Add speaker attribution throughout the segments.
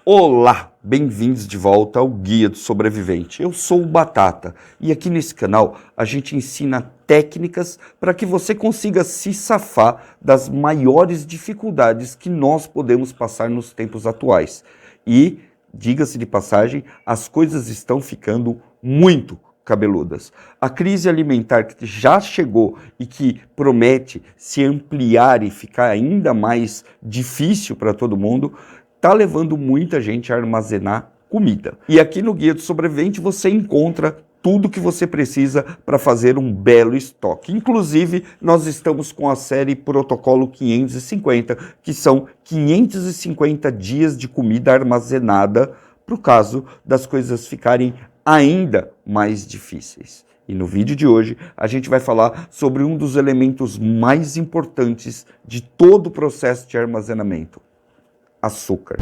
Speaker 1: Olá, bem-vindos de volta ao Guia do Sobrevivente. Eu sou o Batata e aqui nesse canal a gente ensina técnicas para que você consiga se safar das maiores dificuldades que nós podemos passar nos tempos atuais. E, diga-se de passagem, as coisas estão ficando muito cabeludas. A crise alimentar que já chegou e que promete se ampliar e ficar ainda mais difícil para todo mundo, está levando muita gente a armazenar comida. E aqui no Guia do Sobrevivente você encontra tudo que você precisa para fazer um belo estoque. Inclusive, nós estamos com a série Protocolo 550, que são 550 dias de comida armazenada para o caso das coisas ficarem ainda mais difíceis. E no vídeo de hoje a gente vai falar sobre um dos elementos mais importantes de todo o processo de armazenamento: açúcar.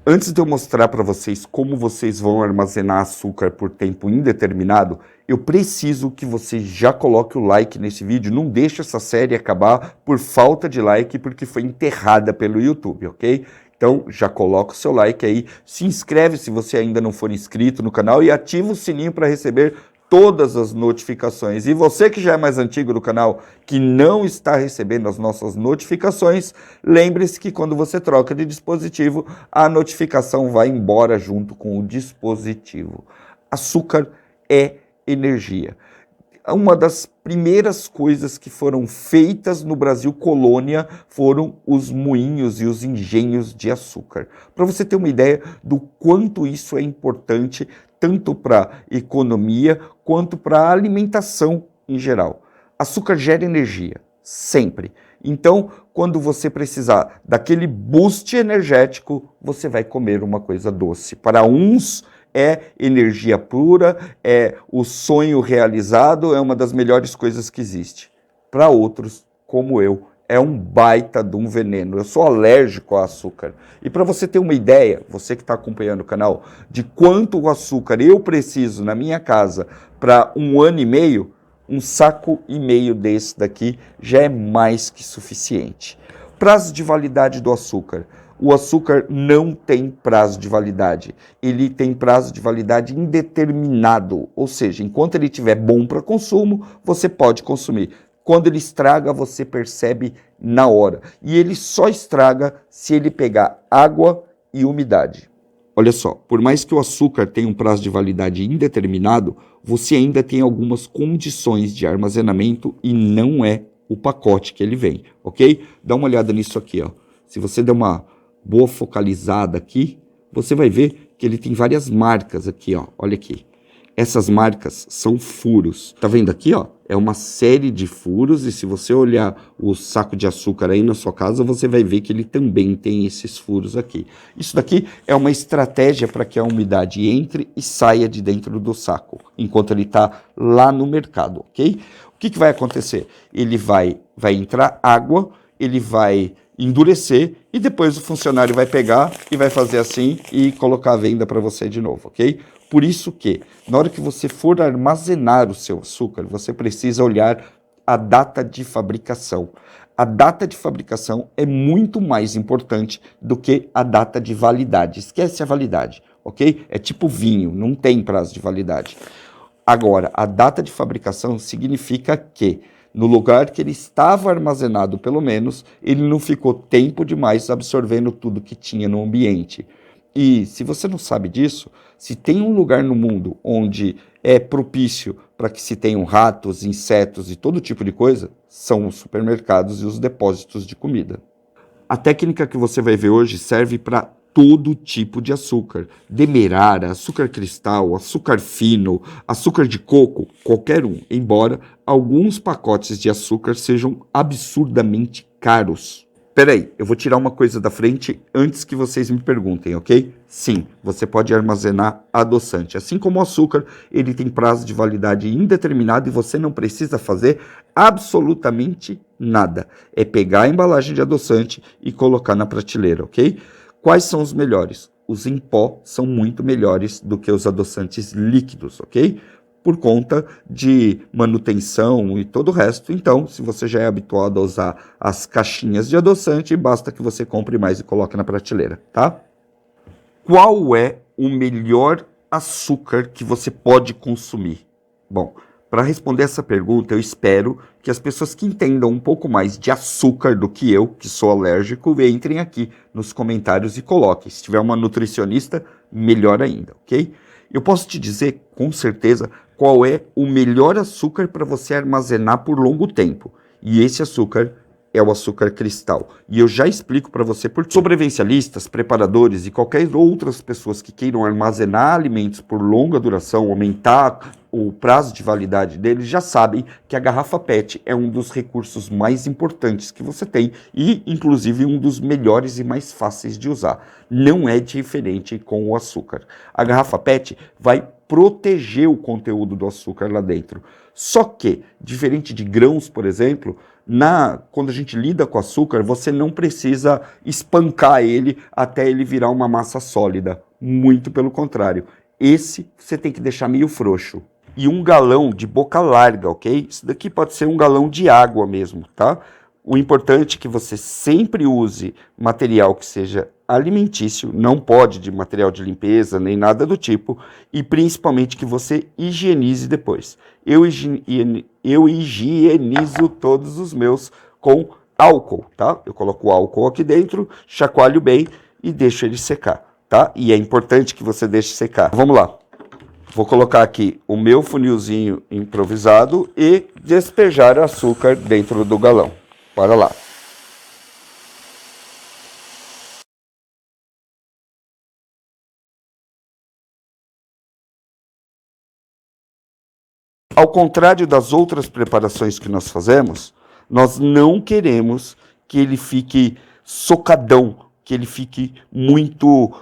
Speaker 1: Antes de eu mostrar para vocês como vocês vão armazenar açúcar por tempo indeterminado, eu preciso que você já coloque o like nesse vídeo. Não deixe essa série acabar por falta de like, porque foi enterrada pelo YouTube, ok? Então já coloca o seu like aí, se inscreve se você ainda não for inscrito no canal e ativa o sininho para receber todas as notificações. E você que já é mais antigo do canal, que não está recebendo as nossas notificações, lembre-se que quando você troca de dispositivo, a notificação vai embora junto com o dispositivo. Açúcar é energia. Uma das primeiras coisas que foram feitas no Brasil colônia foram os moinhos e os engenhos de açúcar. Para você ter uma ideia do quanto isso é importante, tanto para a economia quanto para a alimentação em geral. Açúcar gera energia, sempre. Então, quando você precisar daquele boost energético, você vai comer uma coisa doce. Para uns é energia pura, é o sonho realizado, é uma das melhores coisas que existe. Para outros, como eu, é um baita de um veneno. Eu sou alérgico ao açúcar. E para você ter uma ideia, você que está acompanhando o canal, de quanto açúcar eu preciso na minha casa para 1 ano e meio, 1,5 saco desse daqui já é mais que suficiente. Prazo de validade do açúcar. O açúcar não tem prazo de validade. Ele tem prazo de validade indeterminado. Ou seja, enquanto ele estiver bom para consumo, você pode consumir. Quando ele estraga, você percebe na hora. E ele só estraga se ele pegar água e umidade. Olha só, por mais que o açúcar tenha um prazo de validade indeterminado, você ainda tem algumas condições de armazenamento e não é o pacote que ele vem, ok? Dá uma olhada nisso aqui, ó. Se você der uma boa focalizada aqui, você vai ver que ele tem várias marcas aqui, ó. Olha aqui. Essas marcas são furos. Tá vendo aqui, ó? É uma série de furos e se você olhar o saco de açúcar aí na sua casa, você vai ver que ele também tem esses furos aqui. Isso daqui é uma estratégia para que a umidade entre e saia de dentro do saco, enquanto ele está lá no mercado, ok? O que vai acontecer? Ele vai entrar água, ele vai endurecer e depois o funcionário vai pegar e vai fazer assim e colocar à venda para você de novo, ok? Por isso que, na hora que você for armazenar o seu açúcar, você precisa olhar a data de fabricação. A data de fabricação é muito mais importante do que a data de validade. Esquece a validade, ok? É tipo vinho, não tem prazo de validade. Agora, a data de fabricação significa que no lugar que ele estava armazenado, pelo menos, ele não ficou tempo demais absorvendo tudo que tinha no ambiente. E se você não sabe disso, se tem um lugar no mundo onde é propício para que se tenham ratos, insetos e todo tipo de coisa, são os supermercados e os depósitos de comida. A técnica que você vai ver hoje serve para todo tipo de açúcar. Demerara, açúcar cristal, açúcar fino, açúcar de coco, qualquer um. Embora alguns pacotes de açúcar sejam absurdamente caros. Peraí, eu vou tirar uma coisa da frente antes que vocês me perguntem, ok? Sim, você pode armazenar adoçante. Assim como o açúcar, ele tem prazo de validade indeterminado e você não precisa fazer absolutamente nada. É pegar a embalagem de adoçante e colocar na prateleira, ok? Quais são os melhores? Os em pó são muito melhores do que os adoçantes líquidos, ok? por conta de manutenção e todo o resto. Então, se você já é habituado a usar as caixinhas de adoçante, basta que você compre mais e coloque na prateleira, tá? Qual é o melhor açúcar que você pode consumir? Bom, para responder essa pergunta, eu espero que as pessoas que entendam um pouco mais de açúcar do que eu, que sou alérgico, entrem aqui nos comentários e coloquem. Se tiver uma nutricionista, melhor ainda, ok? Eu posso te dizer com certeza qual é o melhor açúcar para você armazenar por longo tempo. E esse açúcar é o açúcar cristal. E eu já explico para você por quê. Sobrevivencialistas, preparadores e qualquer outras pessoas que queiram armazenar alimentos por longa duração, aumentar o prazo de validade deles, já sabem que a garrafa PET é um dos recursos mais importantes que você tem e, inclusive, um dos melhores e mais fáceis de usar. Não é diferente com o açúcar. A garrafa PET vai proteger o conteúdo do açúcar lá dentro. Só que, diferente de grãos, por exemplo, quando a gente lida com açúcar, você não precisa espancar ele até ele virar uma massa sólida. Muito pelo contrário. Esse você tem que deixar meio frouxo. E um galão de boca larga, ok? Isso daqui pode ser um galão de água mesmo, tá? O importante é que você sempre use material que seja alimentício, não pode de material de limpeza, nem nada do tipo, e principalmente que você higienize depois. Eu higienizo todos os meus com álcool, tá? Eu coloco o álcool aqui dentro, chacoalho bem e deixo ele secar, tá? E é importante que você deixe secar. Vamos lá. Vou colocar aqui o meu funilzinho improvisado e despejar açúcar dentro do galão. Bora lá. Ao contrário das outras preparações que nós fazemos, nós não queremos que ele fique socadão, que ele fique muito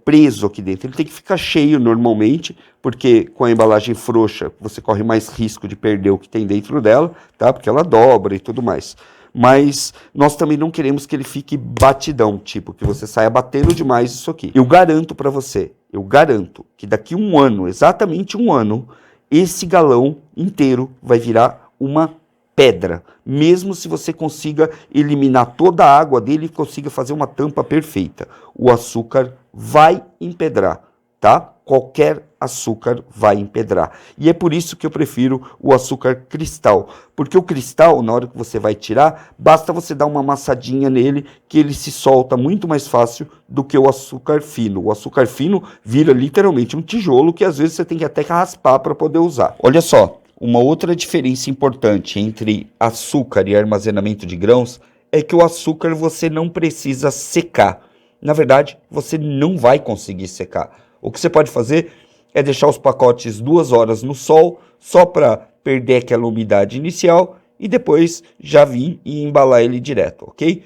Speaker 1: preso aqui dentro. Ele tem que ficar cheio normalmente, porque com a embalagem frouxa você corre mais risco de perder o que tem dentro dela, tá? Porque ela dobra e tudo mais. Mas nós também não queremos que ele fique batidão, tipo, que você saia batendo demais isso aqui. Eu garanto para você, eu garanto que daqui um ano, exatamente um ano, esse galão inteiro vai virar uma pedra, mesmo se você consiga eliminar toda a água dele e consiga fazer uma tampa perfeita. O açúcar vai empedrar, tá? Qualquer açúcar vai empedrar. E é por isso que eu prefiro o açúcar cristal, porque o cristal, na hora que você vai tirar, basta você dar uma amassadinha nele, que ele se solta muito mais fácil do que o açúcar fino. O açúcar fino vira literalmente um tijolo que às vezes você tem que até raspar para poder usar. Olha só, uma outra diferença importante entre açúcar e armazenamento de grãos é que o açúcar você não precisa secar. Na verdade, você não vai conseguir secar. O que você pode fazer é deixar os pacotes 2 horas no sol, só para perder aquela umidade inicial, e depois já vir e embalar ele direto, ok?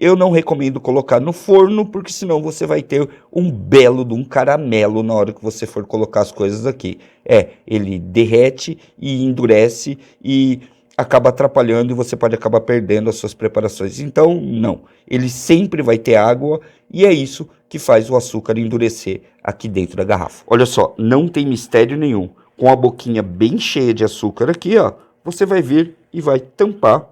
Speaker 1: Eu não recomendo colocar no forno, porque senão você vai ter um belo de um caramelo na hora que você for colocar as coisas aqui. Ele derrete e endurece e acaba atrapalhando e você pode acabar perdendo as suas preparações. Então, não. Ele sempre vai ter água e é isso que faz o açúcar endurecer aqui dentro da garrafa. Olha só, não tem mistério nenhum. Com a boquinha bem cheia de açúcar aqui, ó, você vai vir e vai tampar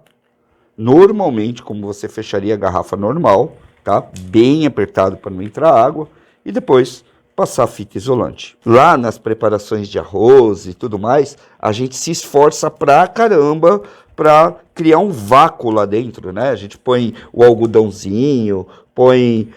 Speaker 1: normalmente, como você fecharia a garrafa normal, tá? Bem apertado para não entrar água e depois passar fita isolante. Lá nas preparações de arroz e tudo mais, a gente se esforça pra caramba para criar um vácuo lá dentro, né? A gente põe o algodãozinho, põe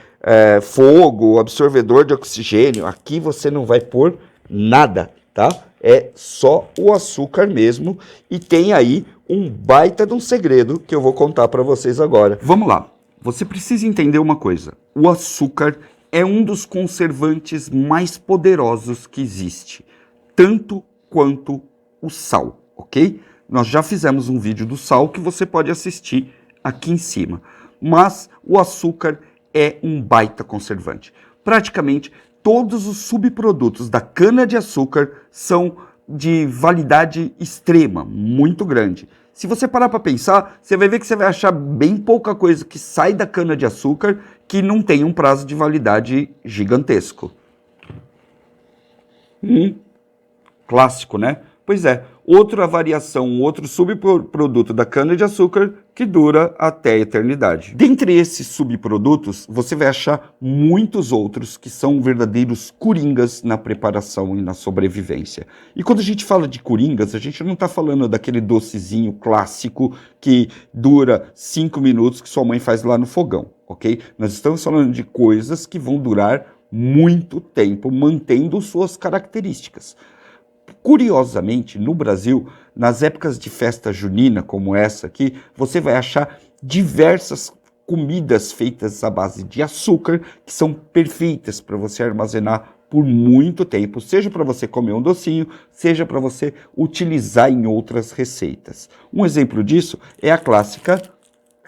Speaker 1: fogo, absorvedor de oxigênio. Aqui você não vai pôr nada, tá? É só o açúcar mesmo e tem aí um baita de um segredo que eu vou contar para vocês agora. Vamos lá. Você precisa entender uma coisa. O açúcar é um dos conservantes mais poderosos que existe, tanto quanto o sal, ok? Nós já fizemos um vídeo do sal que você pode assistir aqui em cima, mas o açúcar é um baita conservante. Praticamente todos os subprodutos da cana-de-açúcar são de validade extrema, muito grande. Se você parar para pensar, você vai ver que você vai achar bem pouca coisa que sai da cana-de-açúcar que não tem um prazo de validade gigantesco. Clássico, né? Pois é, outra variação, outro subproduto da cana-de-açúcar que dura até a eternidade. Dentre esses subprodutos, você vai achar muitos outros que são verdadeiros coringas na preparação e na sobrevivência. E quando a gente fala de coringas, a gente não está falando daquele docezinho clássico que dura 5 minutos que sua mãe faz lá no fogão, ok? Nós estamos falando de coisas que vão durar muito tempo, mantendo suas características. Curiosamente, no Brasil, nas épocas de festa junina, como essa aqui, você vai achar diversas comidas feitas à base de açúcar, que são perfeitas para você armazenar por muito tempo, seja para você comer um docinho, seja para você utilizar em outras receitas. Um exemplo disso é a clássica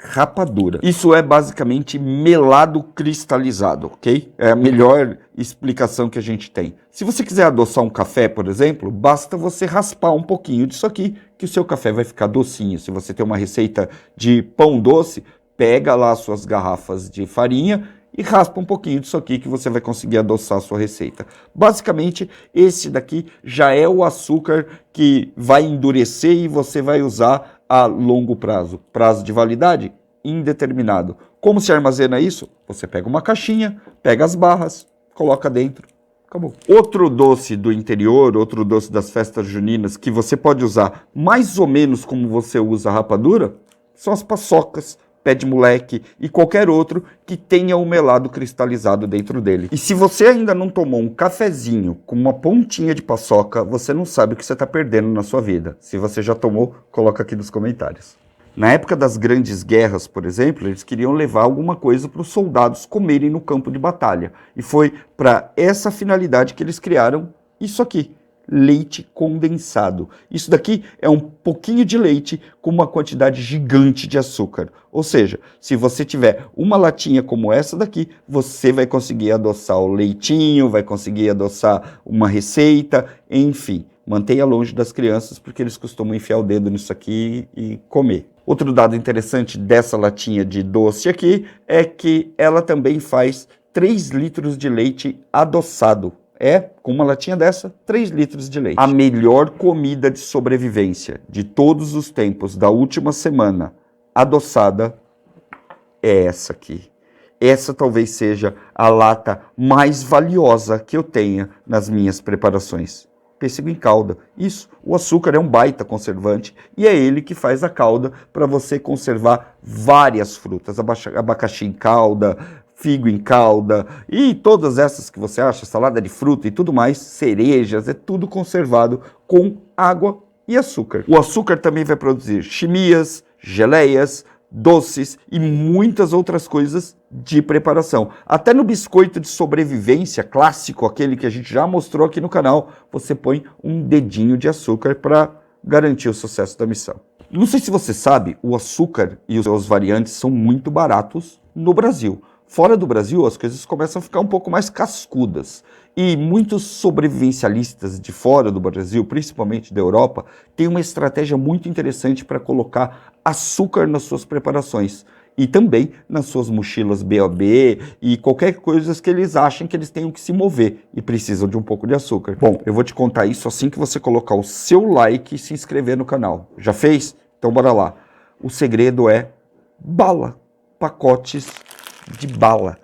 Speaker 1: rapadura. Isso é basicamente melado cristalizado, ok? É a melhor explicação que a gente tem. Se você quiser adoçar um café, por exemplo, basta você raspar um pouquinho disso aqui, que o seu café vai ficar docinho. Se você tem uma receita de pão doce, pega lá suas garrafas de farinha e raspa um pouquinho disso aqui que você vai conseguir adoçar a sua receita. Basicamente, esse daqui já é o açúcar que vai endurecer e você vai usar a longo prazo. Prazo de validade? Indeterminado. Como se armazena isso? Você pega uma caixinha, pega as barras, coloca dentro. Acabou. Outro doce do interior, outro doce das festas juninas que você pode usar mais ou menos como você usa a rapadura, são as paçocas, pé de moleque e qualquer outro que tenha um melado cristalizado dentro dele. E se você ainda não tomou um cafezinho com uma pontinha de paçoca, você não sabe o que você está perdendo na sua vida. Se você já tomou, coloca aqui nos comentários. Na época das grandes guerras, por exemplo, eles queriam levar alguma coisa para os soldados comerem no campo de batalha. E foi para essa finalidade que eles criaram isso aqui. Leite condensado. Isso daqui é um pouquinho de leite com uma quantidade gigante de açúcar. Ou seja, se você tiver uma latinha como essa daqui, você vai conseguir adoçar o leitinho, vai conseguir adoçar uma receita, enfim. Mantenha longe das crianças porque eles costumam enfiar o dedo nisso aqui e comer. Outro dado interessante dessa latinha de doce aqui é que ela também faz 3 litros de leite adoçado. Com uma latinha dessa, 3 litros de leite. A melhor comida de sobrevivência de todos os tempos, da última semana, adoçada, é essa aqui. Essa talvez seja a lata mais valiosa que eu tenha nas minhas preparações. Pêssego em calda. Isso, o açúcar é um baita conservante e é ele que faz a calda para você conservar várias frutas. Abacaxi em calda, figo em calda e todas essas que você acha, salada de fruta e tudo mais, cerejas, é tudo conservado com água e açúcar. O açúcar também vai produzir chimias, geleias, doces e muitas outras coisas de preparação. Até no biscoito de sobrevivência clássico, aquele que a gente já mostrou aqui no canal, você põe um dedinho de açúcar para garantir o sucesso da missão. Não sei se você sabe, o açúcar e os seus variantes são muito baratos no Brasil. Fora do Brasil, as coisas começam a ficar um pouco mais cascudas. E muitos sobrevivencialistas de fora do Brasil, principalmente da Europa, têm uma estratégia muito interessante para colocar açúcar nas suas preparações. E também nas suas mochilas BOB e qualquer coisa que eles achem que eles tenham que se mover e precisam de um pouco de açúcar. Bom, eu vou te contar isso assim que você colocar o seu like e se inscrever no canal. Já fez? Então bora lá. O segredo é bala, pacotes de bala.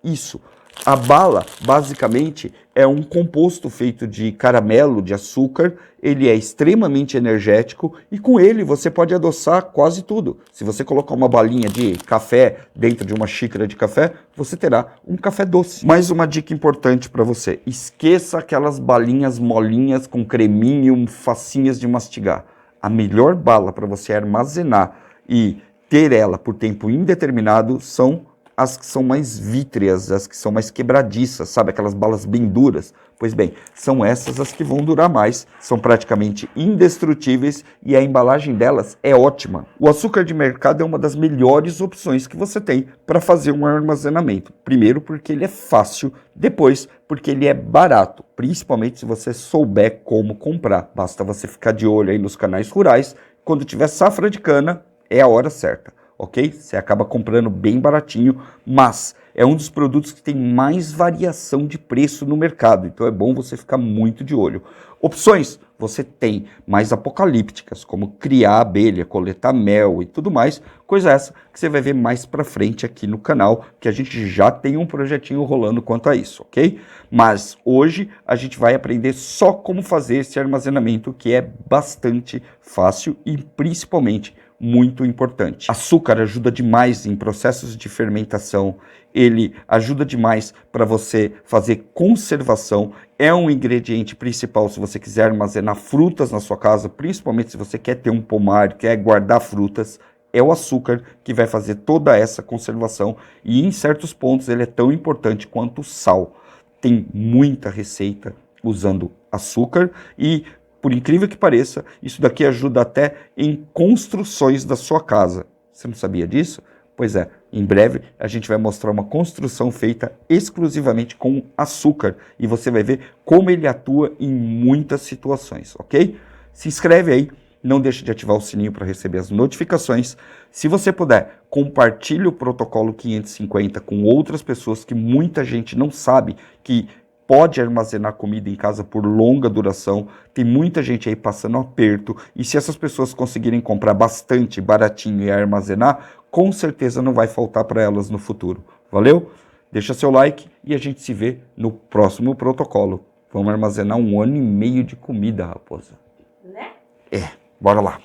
Speaker 1: Isso. A bala, basicamente, é um composto feito de caramelo, de açúcar. Ele é extremamente energético e com ele você pode adoçar quase tudo. Se você colocar uma balinha de café dentro de uma xícara de café, você terá um café doce. Mais uma dica importante para você. Esqueça aquelas balinhas molinhas com creminho, facinhas de mastigar. A melhor bala para você armazenar e ter ela por tempo indeterminado são as que são mais vítreas, as que são mais quebradiças, sabe? Aquelas balas bem duras. Pois bem, são essas as que vão durar mais, são praticamente indestrutíveis e a embalagem delas é ótima. O açúcar de mercado é uma das melhores opções que você tem para fazer um armazenamento. Primeiro porque ele é fácil, depois porque ele é barato, principalmente se você souber como comprar. Basta você ficar de olho aí nos canais rurais, quando tiver safra de cana, é a hora certa. ok? Você acaba comprando bem baratinho, mas é um dos produtos que tem mais variação de preço no mercado, então é bom você ficar muito de olho. Opções você tem mais apocalípticas, como criar abelha, coletar mel e tudo mais, coisa essa que você vai ver mais pra frente aqui no canal, que a gente já tem um projetinho rolando quanto a isso, ok? Mas hoje a gente vai aprender só como fazer esse armazenamento, que é bastante fácil e principalmente muito importante. Açúcar ajuda demais em processos de fermentação, ele ajuda demais para você fazer conservação, é um ingrediente principal se você quiser armazenar frutas na sua casa, principalmente se você quer ter um pomar, quer guardar frutas, é o açúcar que vai fazer toda essa conservação e em certos pontos ele é tão importante quanto o sal. Tem muita receita usando açúcar e, por incrível que pareça, isso daqui ajuda até em construções da sua casa. Você não sabia disso? Pois é, em breve a gente vai mostrar uma construção feita exclusivamente com açúcar e você vai ver como ele atua em muitas situações, ok? Se inscreve aí, não deixe de ativar o sininho para receber as notificações. Se você puder, compartilhe o protocolo 550 com outras pessoas que muita gente não sabe que pode armazenar comida em casa por longa duração, tem muita gente aí passando aperto, e se essas pessoas conseguirem comprar bastante, baratinho e armazenar, com certeza não vai faltar para elas no futuro. Valeu? Deixa seu like e a gente se vê no próximo protocolo. Vamos armazenar 1 ano e meio de comida, raposa.
Speaker 2: Né?
Speaker 1: É, bora lá.